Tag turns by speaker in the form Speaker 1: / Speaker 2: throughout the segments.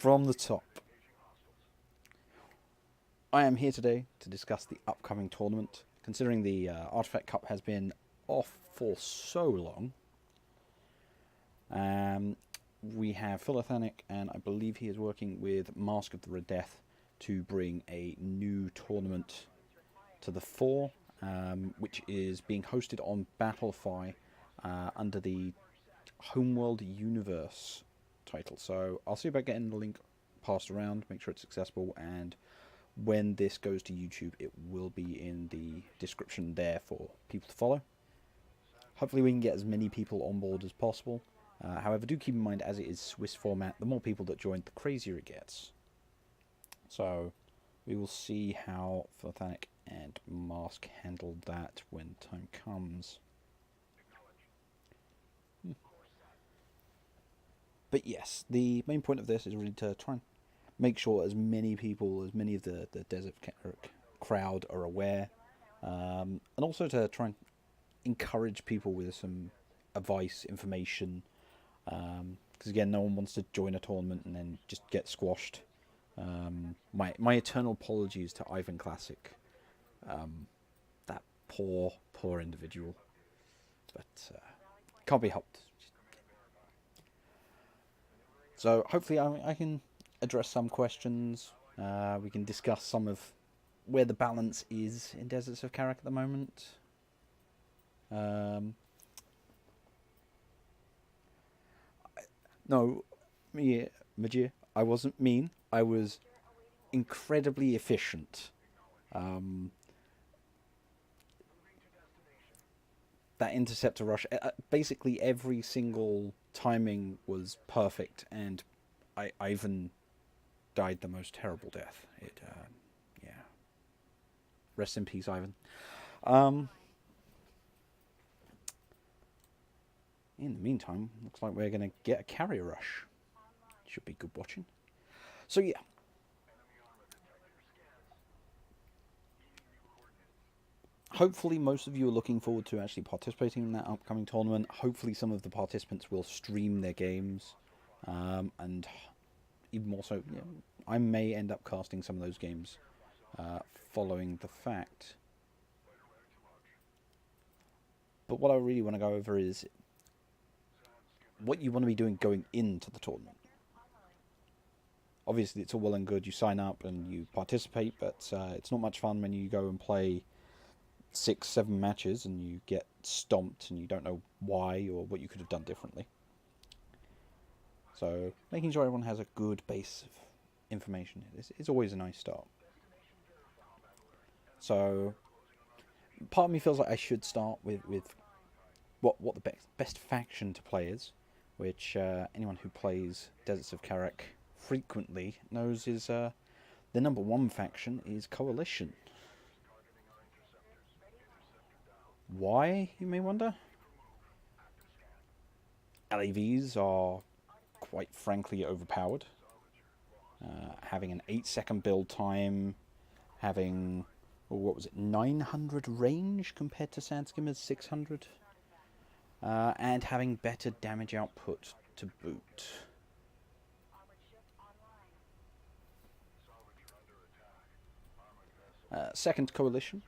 Speaker 1: from the top. I am here today to discuss the upcoming tournament. Considering the Artifact Cup has been off for so long, we have Philothanic, and I believe he is working with Mask of the Red Death to bring a new tournament to the fore, which is being hosted on Battlefy under the Homeworld Universe title. So I'll see about getting the link passed around, make sure it's accessible, and when this goes to YouTube, it will be in the description there for people to follow. Hopefully we can get as many people on board as possible. However, do keep in mind, as it is Swiss format, the more people that join, the crazier it gets. So we will see how Philothanic and Mask handle that when time comes. But yes, the main point of this is really to try and make sure as many people, as many of the Desert crowd are aware, and also to try and encourage people with some advice, information, because again, no one wants to join a tournament and then just get squashed. My eternal apologies to Ivan Classic, that poor individual, but can't be helped. So hopefully I can address some questions. We can discuss some of where the balance is in Deserts of Karak at the moment. No, Majir, I wasn't mean. I was incredibly efficient. That interceptor rush, basically every single timing was perfect, and Ivan died the most terrible death. Yeah. Rest in peace, Ivan. In the meantime, looks like we're going to get a carrier rush. Should be good watching. So yeah. Hopefully most of you are looking forward to actually participating in that upcoming tournament. Hopefully some of the participants will stream their games. And even more so, you know, I may end up casting some of those games following the fact. But what I really want to go over is what you want to be doing going into the tournament. Obviously, it's all well and good. You sign up and you participate, but it's not much fun when you go and play 6-7 matches and you get stomped and you don't know why or what you could have done differently. So making sure everyone has a good base of information is always a nice start. So part of me feels like I should start with what the best faction to play is, which anyone who plays Deserts of Karak frequently knows is the number one faction is Coalition. Why, you may wonder? LAVs are quite frankly overpowered. Having an 8-second build time, having, what was it, 900 range compared to Sandskimmer's 600, and having better damage output to boot. Second Coalition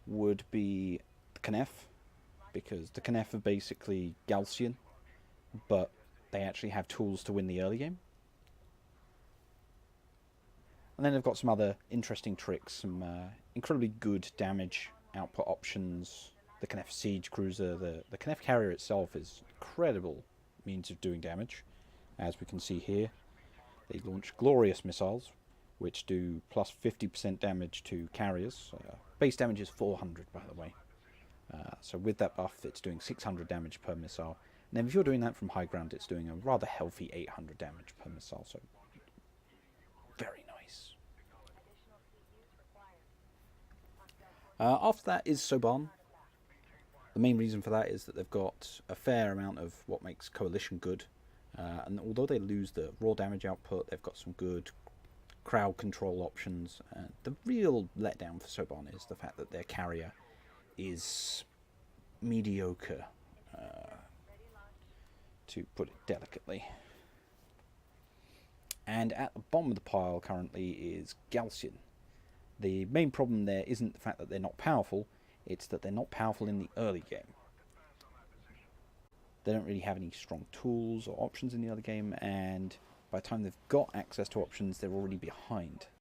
Speaker 1: would be the Knef, because the Knef are basically Galcian, but they actually have tools to win the early game. And then they've got some other interesting tricks, some incredibly good damage output options. The Knef Siege Cruiser, the Knef Carrier itself is incredible means of doing damage, as we can see here. They launch glorious missiles, which do plus 50% damage to carriers. Base damage is 400, by the way. So with that buff, it's doing 600 damage per missile. And then if you're doing that from high ground, it's doing a rather healthy 800 damage per missile. So very nice. After that is Soban. The main reason for that is that they've got a fair amount of what makes Coalition good. And although they lose the raw damage output, they've got some good crowd control options. The real letdown for Soban is the fact that their carrier is mediocre, to put it delicately. And at the bottom of the pile currently is Galcian. The main problem there isn't the fact that they're not powerful, it's that they're not powerful in the early game. They don't really have any strong tools or options in the early game, and by the time they've got access to options, they're already behind.